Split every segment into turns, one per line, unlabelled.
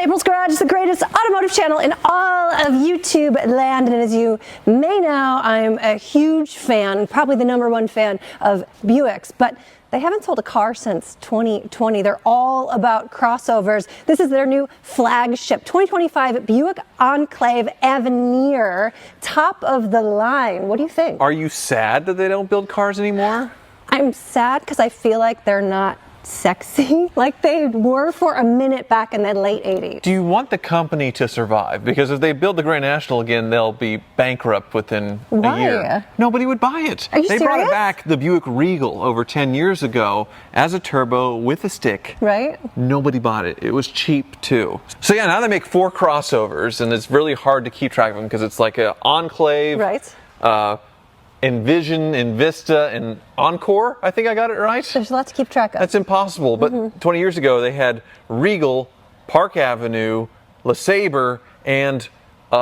April's Garage is the greatest automotive channel in all of YouTube land, and as you may know, I'm a huge fan, probably the #1 fan of Buicks, but they haven't sold a car since 2020. They're all about crossovers. This is their new flagship 2025 Buick Enclave Avenir, top of the line. What do you think?
Are you sad that they don't build cars anymore?
I'm sad because I feel like they're not sexy like they were for a minute back in the late 80s.
Do you want the company to survive? Because if they build the Grand National again, they'll be bankrupt within a year. Nobody would buy it.
Are you
They
serious?
brought back the Buick Regal over 10 years ago as a turbo with a stick.
Right?
Nobody bought it. It was cheap too. So yeah, now they make 4 crossovers, and it's really hard to keep track of them because it's like an Enclave.
Right.
Envision, Invista, and Encore. I think I got it right.
There's a lot to keep track of.
That's impossible. But 20 years ago, they had Regal, Park Avenue, LeSabre, and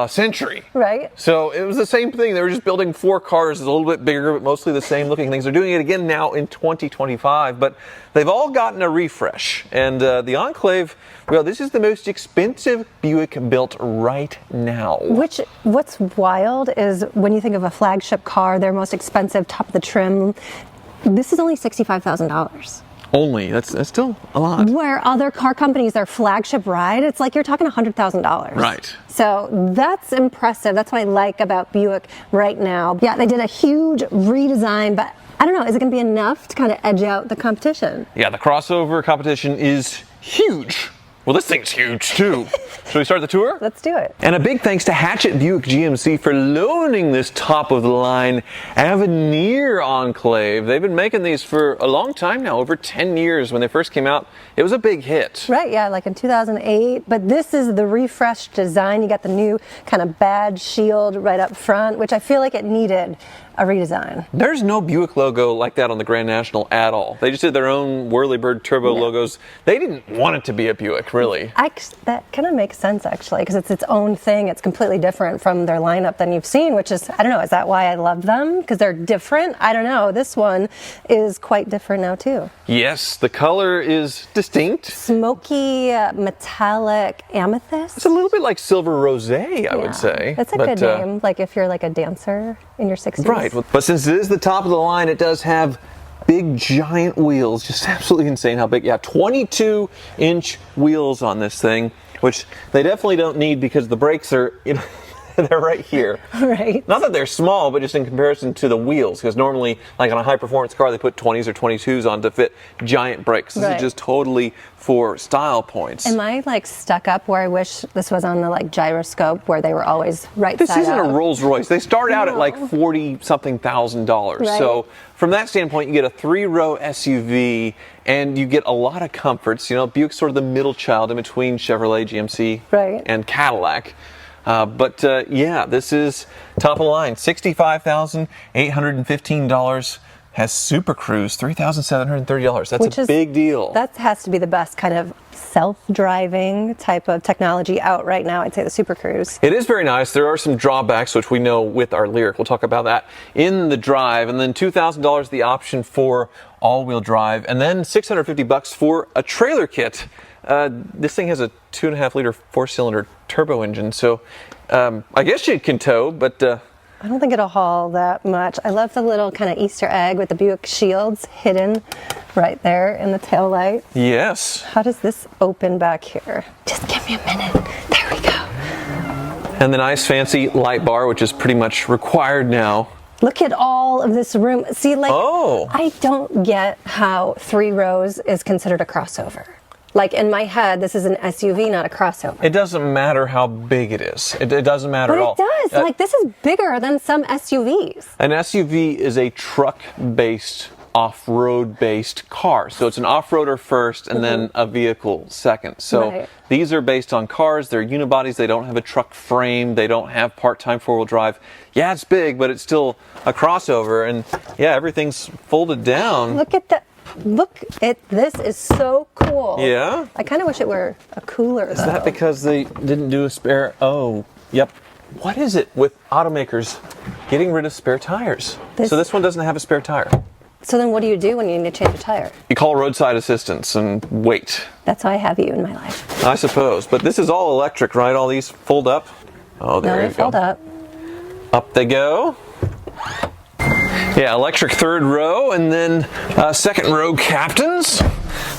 Century.
Right.
So it was the same thing. They were just building 4 cars, a little bit bigger, but mostly the same looking things. They're doing it again now in 2025, but they've all gotten a refresh. And the Enclave, well, this is the most expensive Buick built right now.
What's wild is when you think of a flagship car, their most expensive, top of the trim, this is only $65,000.
Only. That's still a lot.
Where other car companies, their flagship ride, it's like you're talking $100,000.
Right.
So that's impressive. That's what I like about Buick right now. Yeah, they did a huge redesign, but I don't know, is it going to be enough to kind of edge out the competition?
Yeah, the crossover competition is huge. Well, this thing's huge too. Should we start the tour?
Let's do it.
And a big thanks to Hatchet Buick GMC for loaning this top-of-the-line Avenir Enclave. They've been making these for a long time now, over 10 years. When they first came out, it was a big hit.
Right, yeah, like in 2008. But this is the refreshed design. You got the new kind of badge shield right up front, which I feel like it needed a redesign.
There's no Buick logo like that on the Grand National at all. They just did their own Whirlybird turbo logos. They didn't want it to be a Buick, really.
That kind of makes sense, actually, because it's its own thing. It's completely different from their lineup than you've seen, which is, I don't know, is that why I love them? Because they're different? I don't know. This one is quite different now, too.
Yes, the color is distinct.
Smoky, metallic amethyst.
It's a little bit like silver rosé, I would say.
That's a good name, like if you're like a dancer in your 60s.
Right, but since it is the top of the line, it does have big giant wheels. Just absolutely insane how big. Yeah, 22-inch wheels on this thing, which they definitely don't need because the brakes are, you know, they're right here.
Right.
Not that they're small, but just in comparison to the wheels, because normally, like on a high-performance car, they put 20s or 22s on to fit giant brakes. This is just totally for style points.
Am I like stuck up where I wish this was on the like gyroscope where they were always right side out?
This isn't a Rolls Royce. They start out at like $40-something thousand. Right. So from that standpoint, you get a 3-row SUV and you get a lot of comforts. You know, Buick's sort of the middle child in between Chevrolet, GMC, and Cadillac. Yeah, this is top of the line. $65,815. Has Super Cruise, $3,730. That's a big deal.
That has to be the best kind of self-driving type of technology out right now. I'd say the Super Cruise.
It is very nice. There are some drawbacks, which we know with our Lyriq. We'll talk about that in the drive. And then $2,000 the option for all-wheel drive. And then $650 for a trailer kit. This thing has a 2.5-liter 4-cylinder turbo engine, so I guess you can tow, but
I don't think it'll haul that much. I love the little kind of Easter egg with the Buick shields hidden right there in the taillight.
Yes.
How does this open back here? Just give me a minute. There we go.
And the nice fancy light bar, which is pretty much required now.
Look at all of this room. See, like, I don't get how 3 rows is considered a crossover. Like in my head, this is an SUV, not a crossover.
It doesn't matter how big it is. It doesn't matter at all.
But it does. Like, this is bigger than some SUVs.
An SUV is a truck-based, off-road-based car. So it's an off-roader first and then a vehicle second. So these are based on cars. They're unibodies. They don't have a truck frame. They don't have part-time 4-wheel drive. Yeah, it's big, but it's still a crossover. And yeah, everything's folded down.
Look at that. Look at this, is so cool.
Yeah?
I kind of wish it were a cooler, though.
Is that because they didn't do a spare? Oh, yep. What is it with automakers getting rid of spare tires? So this one doesn't have a spare tire.
So then what do you do when you need to change a tire?
You call roadside assistance and wait.
That's how I have you in my life.
I suppose. But this is all electric, right? All these fold up? Oh, there you go.
Fold up.
Up they go. Yeah, electric third row, and then second row captains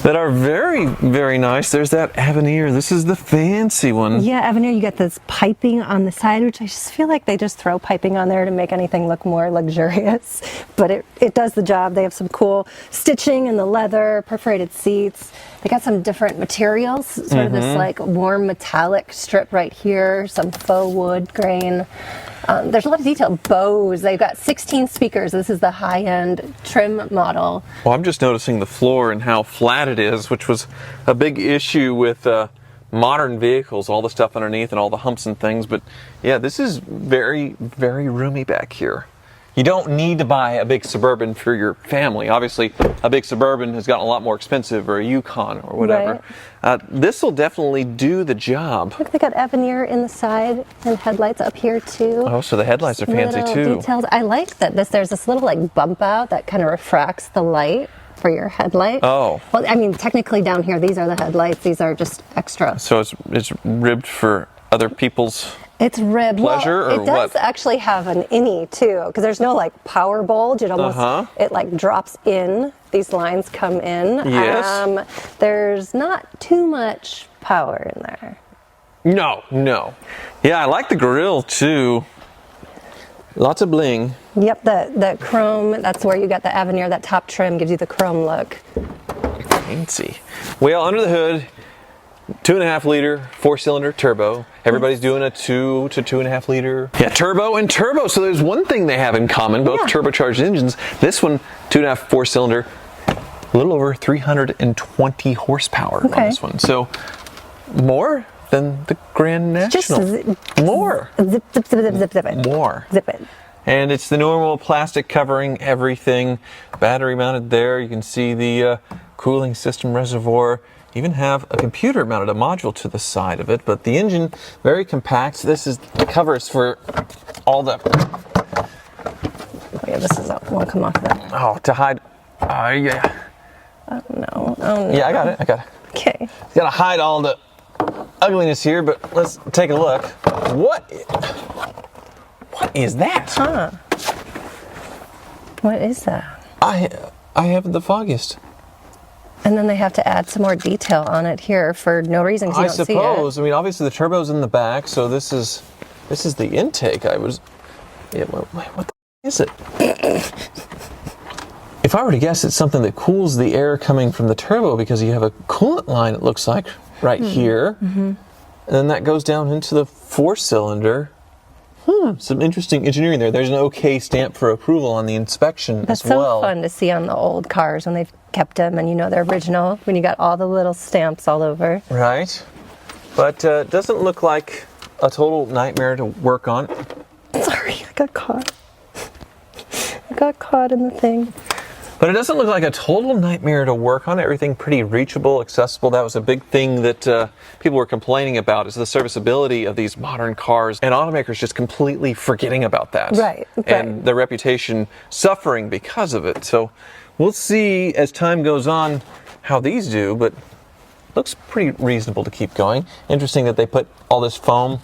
that are very, very nice. There's that Avenir. This is the fancy one.
Yeah, Avenir, you got this piping on the side, which I just feel like they just throw piping on there to make anything look more luxurious. But it does the job. They have some cool stitching in the leather, perforated seats. They got some different materials, sort of this like warm metallic strip right here, some faux wood grain. There's a lot of detail. Bose, they've got 16 speakers. This is the high-end trim model.
Well, I'm just noticing the floor and how flat it is, which was a big issue with modern vehicles, all the stuff underneath and all the humps and things. But yeah, this is very, very roomy back here. You don't need to buy a big Suburban for your family. Obviously, a big Suburban has gotten a lot more expensive, or a Yukon or whatever. Right. This will definitely do the job.
Look, they got Avenir in the side and headlights up here too.
Oh, so the headlights are fancy too.
Details. I like that there's this little like bump out that kind of refracts the light for your headlight.
Oh.
Well, I mean, technically down here, these are the headlights. These are just extra.
So it's ribbed for other people's
It's ribbed.
pleasure,
well,
or
it does
what?
actually have an innie too, because there's no like power bulge. It almost it like drops in. These lines come in.
Yes.
There's not too much power in there.
No. Yeah, I like the grille too. Lots of bling.
Yep, the chrome. That's where you got the Avenir. That top trim gives you the chrome look.
Fancy. Well, under the hood, 2.5 liter, 4-cylinder turbo. Everybody's doing a 2 to 2.5 liter. Yeah, turbo and turbo. So there's one thing they have in common, both turbocharged engines. This one, 2.5, 4-cylinder, a little over 320 horsepower on this one. So more than the Grand National. More.
Zip it.
More.
Zip it.
And it's the normal plastic covering everything. Battery mounted there. You can see the cooling system reservoir. Even have a computer mounted, a module to the side of it. But the engine, very compact. This is the covers for all the...
Oh yeah, this is won't come off that.
Oh, to hide... yeah.
Oh no.
Yeah, I got it.
Okay.
Gotta hide all the ugliness here, but let's take a look. What is that?
Huh. What is that?
I have the foggiest.
And then they have to add some more detail on it here for no reason, because you don't see it.
I suppose. I mean, obviously the turbo's in the back, so this is the intake. Yeah, what the is it? If I were to guess, it's something that cools the air coming from the turbo, because you have a coolant line, it looks like, right here. And then that goes down into the 4-cylinder. Some interesting engineering there. There's an OK stamp for approval on the inspection as well.
That's so fun to see on the old cars when they've kept them and you know they're original, when you got all the little stamps all over.
Right. But it doesn't look like a total nightmare to work on.
Sorry, I got caught. I got caught in the thing.
But it doesn't look like a total nightmare to work on. Everything pretty reachable, accessible. That was a big thing that people were complaining about, is the serviceability of these modern cars, and automakers just completely forgetting about that.
Right.
And their reputation suffering because of it. So we'll see as time goes on how these do, but looks pretty reasonable to keep going. Interesting that they put all this foam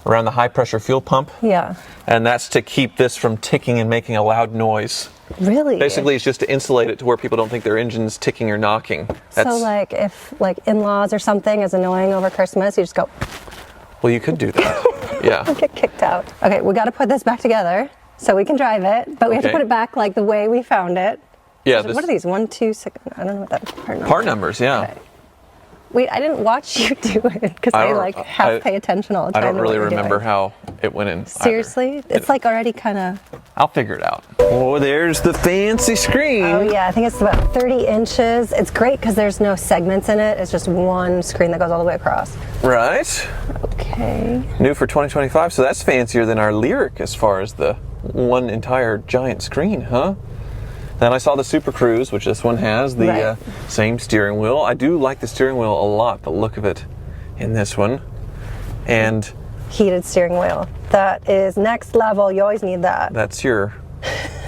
around the high pressure fuel pump.
Yeah.
And that's to keep this from ticking and making a loud noise.
Really?
Basically, it's just to insulate it to where people don't think their engine's ticking or knocking.
So like if like in-laws or something is annoying over Christmas, you just go...
Well, you could do that. Yeah.
Get kicked out. Okay, we got to put this back together so we can drive it, but we have to put it back like the way we found it.
Yeah.
What are these? 1, 2, 6... I don't know what that part number.
Part numbers, yeah.
Okay. Wait, I didn't watch you do it because I like half pay attention all the time.
I don't really remember how it went in.
Seriously?
Either.
It's like already kind of...
I'll figure it out. Oh, there's the fancy screen.
Oh yeah, I think it's about 30 inches. It's great because there's no segments in it. It's just one screen that goes all the way across.
Right.
Okay.
New for 2025, so that's fancier than our Lyric as far as the one entire giant screen, huh? Then I saw the Super Cruise, which this one has, the same steering wheel. I do like the steering wheel a lot, the look of it in this one. And
heated steering wheel. That is next level. You always need that.
that's your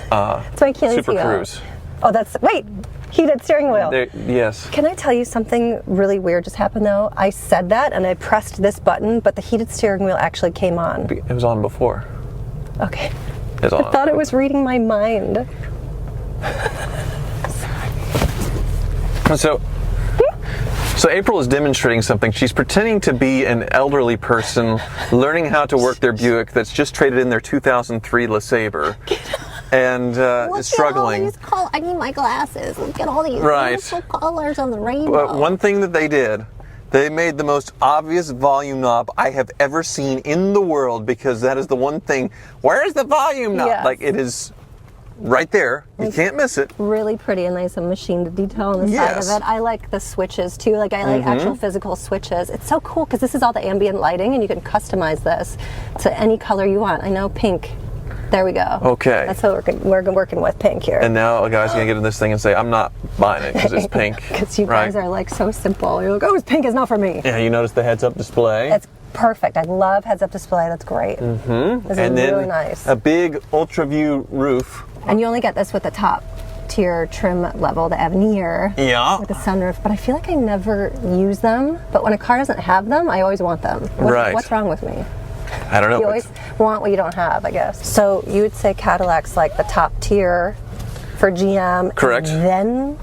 That's my Achilles
Super
heel.
Cruise.
Oh, wait, heated steering wheel.
Yes.
Can I tell you something really weird just happened though? I said that and I pressed this button, but the heated steering wheel actually came on.
It was on before.
Okay.
It's on.
I thought it was reading my mind.
So April is demonstrating something. She's pretending to be an elderly person learning how to work their Buick that's just traded in their 2003 LeSabre. And is struggling.
I need my glasses. Look at all these beautiful colors on the rainbow.
But one thing that they did, they made the most obvious volume knob I have ever seen in the world, because that is the one thing. Where's the volume knob?
Yes.
Like, it is right there. You can't miss it.
Really pretty and nice and machined detail on the side of it. I like the switches too. Like, I like actual physical switches. It's so cool because this is all the ambient lighting and you can customize this to any color you want. I know pink. There we go.
Okay.
That's what we're working with, pink here.
And now a guy's going to get in this thing and say, I'm not buying it because it's pink.
Because you guys are like so simple. You're like, oh, it's pink, it's not for me.
Yeah, you notice the heads-up display?
It's perfect. I love heads-up display. That's great. This
and
is
then
really nice.
A big ultra-view roof.
And you only get this with the top tier trim level, the Avenir.
Yeah.
With the sunroof. But I feel like I never use them. But when a car doesn't have them, I always want them. What's wrong with me?
I don't know.
You always want what you don't have, I guess. So you would say Cadillac's like the top tier for GM.
Correct.
And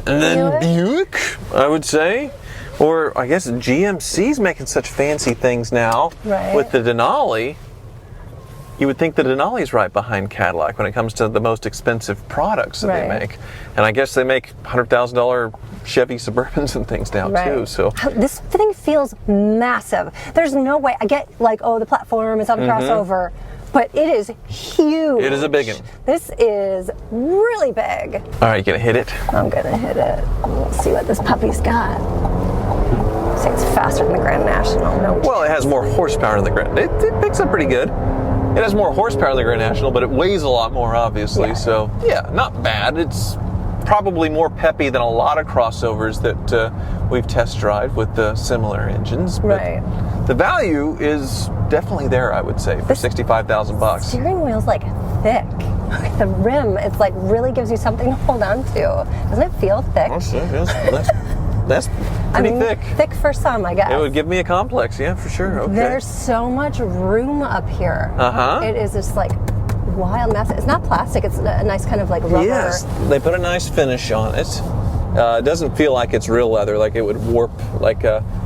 then Buick, I would say. Or I guess GMC's making such fancy things now.
Right.
With the Denali. You would think the Denali's right behind Cadillac when it comes to the most expensive products that they make. And I guess they make $100,000 Chevy Suburbans and things now too. So
this thing feels massive. There's no way. I get like, oh, the platform is on a crossover, but it is huge.
It is a big one.
This is really big.
All right, you gonna hit it?
I'm gonna hit it. Let's see what this puppy's got. Say it's faster than the Grand National. No.
Well, it has more horsepower than the Grand. It picks up pretty good. It has more horsepower than the Grand National, but it weighs a lot more, obviously.
Yeah.
So, yeah, not bad. It's probably more peppy than a lot of crossovers that we've test drive with the similar engines. But the value is definitely there, I would say, for $65,000.
Steering wheel's like thick. The rim, it's like really gives you something to hold on to. Doesn't it feel thick?
That's pretty thick.
Thick for some, I guess.
It would give me a complex, yeah, for sure. Okay.
There's so much room up here. It is just like wild mess. It's not plastic. It's a nice kind of like rubber.
Yes, they put a nice finish on it. It doesn't feel like it's real leather, like it would warp like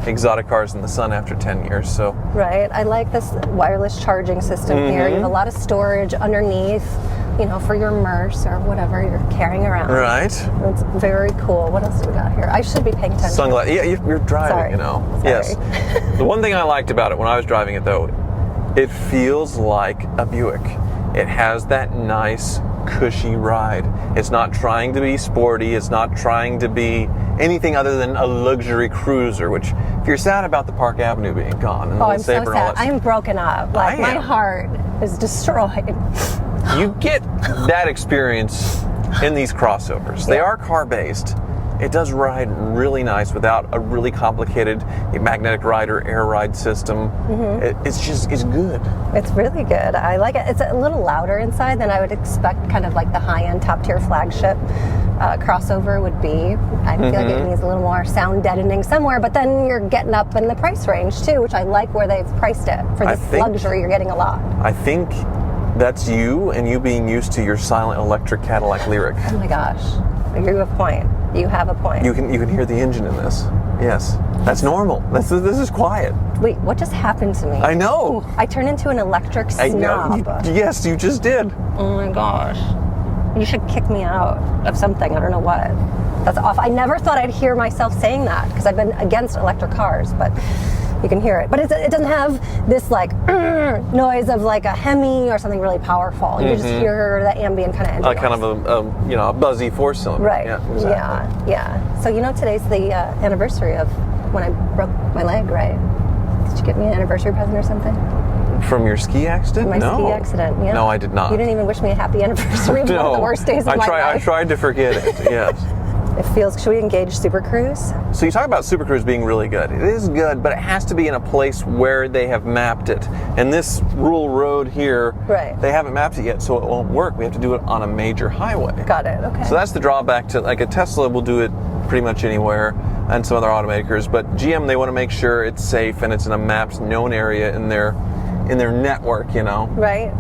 exotic cars in the sun after 10 years. So
right. I like this wireless charging system here. You have a lot of storage underneath, you know, for your Merce or whatever you're carrying around.
Right.
It's very cool. What else do we got here? I should be paying attention.
Sunglasses. Yeah, you're driving,
Sorry.
you know.
Sorry.
Yes. The one thing I liked about it when I was driving it, though, it feels like a Buick. It has that nice, cushy ride. It's not trying to be sporty. It's not trying to be anything other than a luxury cruiser, which, if you're sad about the Park Avenue being gone, and
I'm so sad. I'm broken up. Like, my heart is destroyed.
You get that experience in these crossovers. They are car-based. It does ride really nice without a really complicated magnetic ride or air ride system. It's good.
It's really good. I like it. It's a little louder inside than I would expect kind of like the high-end top-tier flagship crossover would be. I feel like it needs a little more sound deadening somewhere, but then you're getting up in the price range too, which I like where they've priced it. For this luxury, you're getting a lot.
I think that's you and you being used to your silent electric Cadillac Lyriq.
Oh my gosh. You have a point. You have a point.
You can hear the engine in this. Yes. That's normal. This is quiet.
Wait, what just happened to me?
I know.
Ooh, I turned into an electric snob.
Yes, you just did.
Oh my gosh. You should kick me out of something. I don't know what. That's off. I never thought I'd hear myself saying that because I've been against electric cars, but you can hear it. But it doesn't have this like noise of like a Hemi or something really powerful. You just hear that ambient kind of engine
kind of a buzzy four-cylinder.
Right.
Yeah, exactly.
Yeah. So today's the anniversary of when I broke my leg, right? Did you get me an anniversary present or something?
From your ski accident?
My ski accident, yeah.
No, I did not.
You didn't even wish me a happy anniversary of one of the worst days of my life.
I tried to forget it, yes.
It feels, should we engage Super Cruise?
So you talk about Super Cruise being really good. It is good, but it has to be in a place where they have mapped it. And this rural road here,
right,
they haven't mapped it yet, so it won't work. We have to do it on a major highway.
Got it, okay.
So that's the drawback to, like, a Tesla will do it pretty much anywhere, and some other automakers, but GM, they want to make sure it's safe and it's in a mapped, known area in their network, you know?
Right.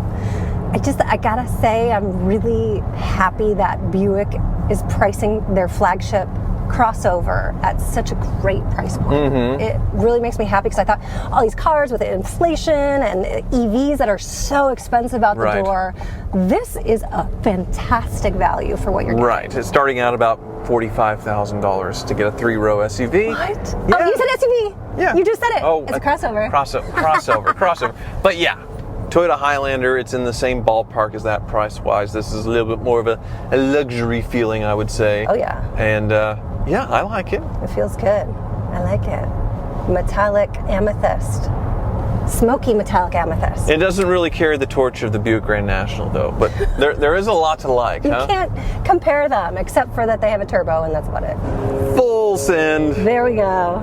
I gotta say, I'm really happy that Buick is pricing their flagship crossover at such a great price point.
Mm-hmm.
It really makes me happy because I thought all these cars with inflation and EVs that are so expensive out the door, this is a fantastic value for what you're getting.
Right. It's starting out about $45,000 to get a 3-row SUV.
What?
Yeah.
Oh, you said SUV.
Yeah.
You just said it.
Oh,
it's a crossover.
Crossover. But yeah, Toyota Highlander, it's in the same ballpark as that price-wise. This is a little bit more of a luxury feeling, I would say.
Oh, yeah.
And yeah, I like it.
It feels good. I like it. Metallic amethyst. Smoky metallic amethyst.
It doesn't really carry the torch of the Buick Grand National, though, but there is a lot to like.
You can't compare them, except for that they have a turbo, and that's about it.
Full send.
There we go.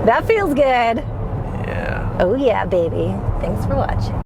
That feels good.
Yeah.
Oh yeah, baby. Thanks for watching.